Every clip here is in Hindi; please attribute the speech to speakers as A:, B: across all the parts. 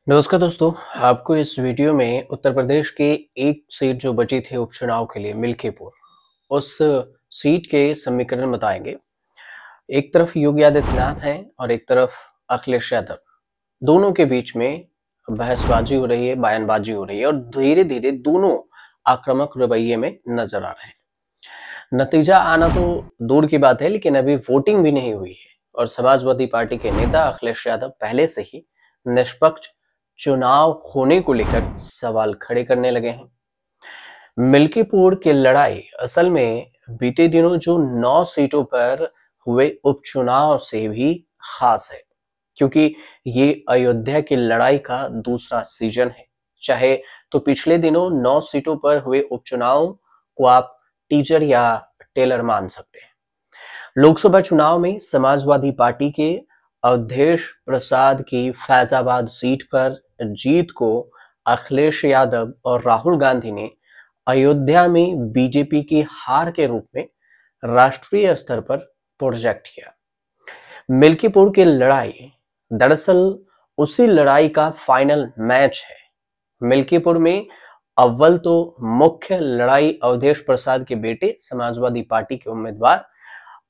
A: नमस्कार दोस्तों। आपको इस वीडियो में उत्तर प्रदेश के एक सीट जो बची थी उपचुनाव के लिए मिल्कीपुर, उस सीट के समीकरण बताएंगे। एक तरफ योगी आदित्यनाथ हैं और एक तरफ अखिलेश यादव। दोनों के बीच में बहसबाजी हो रही है, बयानबाजी हो रही है और धीरे धीरे दोनों आक्रामक रवैये में नजर आ रहे हैं। नतीजा आना तो दूर की बात है, लेकिन अभी वोटिंग भी नहीं हुई है और समाजवादी पार्टी के नेता अखिलेश यादव पहले से ही निष्पक्ष चुनाव होने को लेकर सवाल खड़े करने लगे हैं। मिल्कीपुर की लड़ाई असल में बीते दिनों जो 9 सीटों पर हुए उपचुनाव से भी खास है, क्योंकि ये अयोध्या की लड़ाई का दूसरा सीजन है। चाहे तो पिछले दिनों 9 सीटों पर हुए उपचुनाव को आप टीजर या टेलर मान सकते हैं। लोकसभा चुनाव में समाजवादी पार्टी के अवधेश प्रसाद की फैजाबाद सीट पर जीत को अखिलेश यादव और राहुल गांधी ने अयोध्या में बीजेपी की हार के रूप में राष्ट्रीय स्तर पर प्रोजेक्ट किया। मिल्कीपुर की लड़ाई दरअसल उसी लड़ाई का फाइनल मैच है। मिल्कीपुर में अव्वल तो मुख्य लड़ाई अवधेश प्रसाद के बेटे समाजवादी पार्टी के उम्मीदवार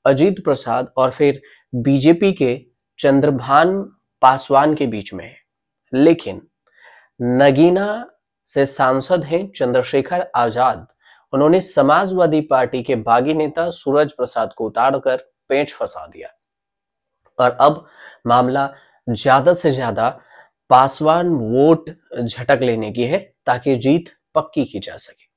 A: अजीत प्रसाद और फिर बीजेपी के चंद्रभान पासवान के बीच में है। लेकिन नगीना से सांसद हैं चंद्रशेखर आजाद। उन्होंने समाजवादी पार्टी के बागी नेता सूरज प्रसाद को उतारकर पेंच फंसा दिया और अब मामला ज्यादा से ज्यादा पासवान वोट झटक लेने की है ताकि जीत पक्की की जा सके।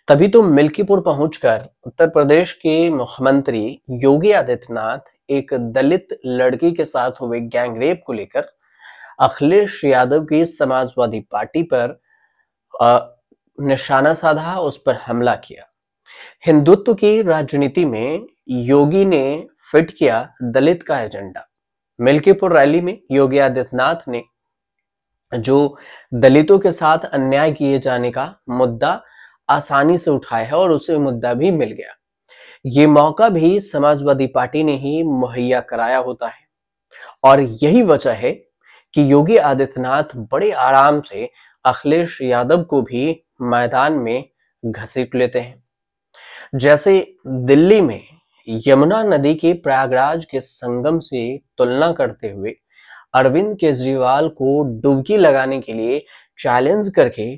A: तभी तो मिल्कीपुर पहुंचकर उत्तर प्रदेश के मुख्यमंत्री योगी आदित्यनाथ एक दलित लड़की के साथ हुए गैंगरेप को लेकर अखिलेश यादव की समाजवादी पार्टी पर निशाना साधा, उस पर हमला किया। हिंदुत्व की राजनीति में योगी ने फिट किया दलित का एजेंडा। मिल्कीपुर रैली में योगी आदित्यनाथ ने जो दलितों के साथ अन्याय किए जाने का मुद्दा आसानी से उठाया है और उसे मुद्दा भी मिल गया। ये मौका भी समाजवादी पार्टी ने ही मुहैया कराया होता है और यही वजह है कि योगी आदित्यनाथ बड़े आराम से अखिलेश यादव को भी मैदान में घसीट लेते हैं। जैसे दिल्ली में यमुना नदी के प्रयागराज के संगम से तुलना करते हुए अरविंद केजरीवाल को डुबकी लगाने के लिए चैलेंज करके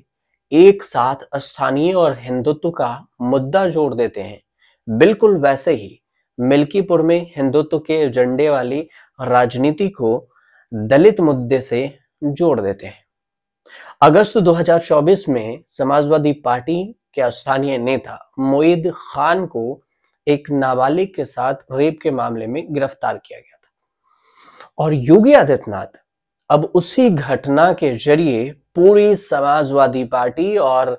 A: एक साथ स्थानीय और हिंदुत्व का मुद्दा जोड़ देते हैं, बिल्कुल वैसे ही मिल्कीपुर में हिंदुत्व के एजेंडे वाली राजनीति को दलित मुद्दे से जोड़ देते हैं। अगस्त 2024 में समाजवादी पार्टी के स्थानीय नेता मोईद खान को एक नाबालिग के साथ रेप के मामले में गिरफ्तार किया गया था और योगी आदित्यनाथ अब उसी घटना के जरिए पूरी समाजवादी पार्टी और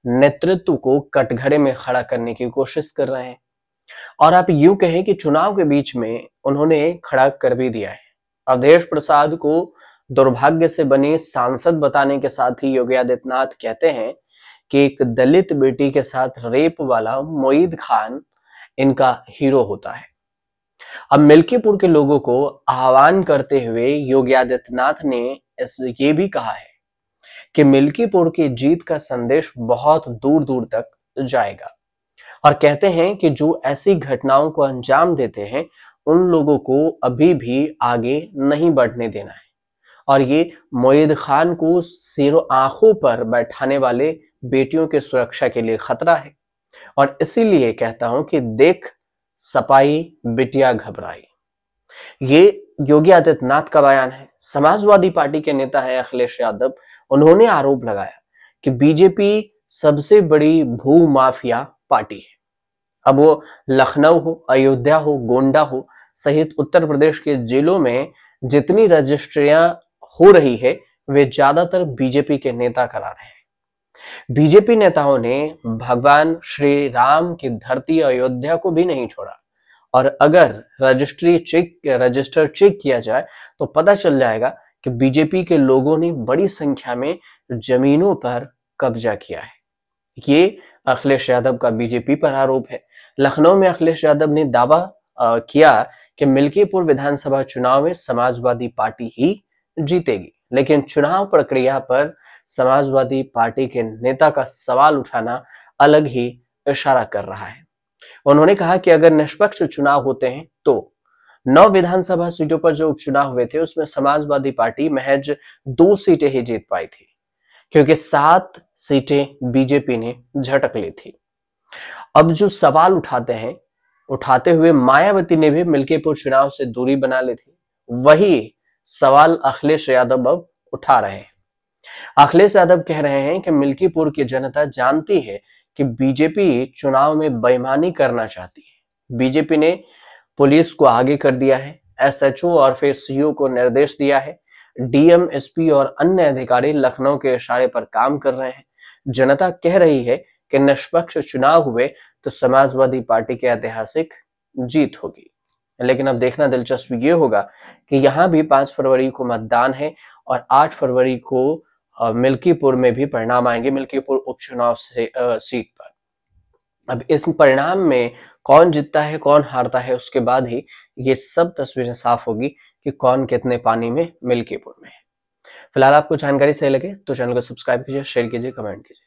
A: नेतृत्व को कटघरे में खड़ा करने की कोशिश कर रहे हैं। और आप यूं कहें कि चुनाव के बीच में उन्होंने खड़ा कर भी दिया है। अवधेश प्रसाद को दुर्भाग्य से बने सांसद बताने के साथ ही योगी आदित्यनाथ कहते हैं कि एक दलित बेटी के साथ रेप वाला मोईद खान इनका हीरो होता है। अब मिल्कीपुर के लोगों को आह्वान करते हुए योगी आदित्यनाथ ने ये भी कहा है कि मिल्कीपुर की जीत का संदेश बहुत दूर दूर तक जाएगा और कहते हैं कि जो ऐसी घटनाओं को अंजाम देते हैं उन लोगों को अभी भी आगे नहीं बढ़ने देना है और ये मोईद खान को सिरों आंखों पर बैठाने वाले बेटियों की सुरक्षा के लिए खतरा है और इसीलिए कहता हूं कि देख सपाई बिटिया घबराई। ये योगी आदित्यनाथ का बयान है। समाजवादी पार्टी के नेता है अखिलेश यादव। उन्होंने आरोप लगाया कि बीजेपी सबसे बड़ी भू माफिया पार्टी है। अब वो लखनऊ हो, अयोध्या हो, गोंडा हो सहित उत्तर प्रदेश के जिलों में जितनी रजिस्ट्रियां हो रही है वे ज्यादातर बीजेपी के नेता करा रहे हैं। बीजेपी नेताओं ने भगवान श्री राम की धरती अयोध्या को भी नहीं छोड़ा और अगर रजिस्टर चेक किया जाए तो पता चल जाएगा कि बीजेपी के लोगों ने बड़ी संख्या में जमीनों पर कब्जा किया है। ये अखिलेश यादव का बीजेपी पर आरोप है। लखनऊ में अखिलेश यादव ने दावा किया कि मिल्कीपुर विधानसभा चुनाव में समाजवादी पार्टी ही जीतेगी। लेकिन चुनाव प्रक्रिया पर समाजवादी पार्टी के नेता का सवाल उठाना अलग ही इशारा कर रहा है। उन्होंने कहा कि अगर निष्पक्ष चुनाव होते हैं तो 9 विधानसभा सीटों पर जो उपचुनाव हुए थे उसमें समाजवादी पार्टी महज 2 सीटें ही जीत पाई थी, क्योंकि 7 सीटें बीजेपी ने झटक ली थी। अब जो सवाल उठाते हुए मायावती ने भी मिल्कीपुर चुनाव से दूरी बना ली थी, वही सवाल अखिलेश यादव अब उठा रहे हैं। अखिलेश यादव कह रहे हैं कि मिल्कीपुर की जनता जानती है कि बीजेपी चुनाव में बेईमानी करना चाहती है। बीजेपी ने पुलिस को आगे कर दिया है, एसएचओ और फिर सीओ को निर्देश दिया है। डीएम, एसपी और अन्य अधिकारी लखनऊ के इशारे पर काम कर रहे हैं। जनता कह रही है कि निष्पक्ष चुनाव हुए तो समाजवादी पार्टी की ऐतिहासिक जीत होगी। लेकिन अब देखना दिलचस्प ये होगा कि यहाँ भी 5 फरवरी को मतदान है और 8 फरवरी को मिल्कीपुर में भी परिणाम आएंगे, मिल्कीपुर उपचुनाव से सीट पर। अब इस परिणाम में कौन जीतता है कौन हारता है उसके बाद ही ये सब तस्वीरें साफ होगी कि कौन कितने पानी में मिल्कीपुर में है। फिलहाल आपको जानकारी सही लगे तो चैनल को सब्सक्राइब कीजिए, शेयर कीजिए, कमेंट कीजिए।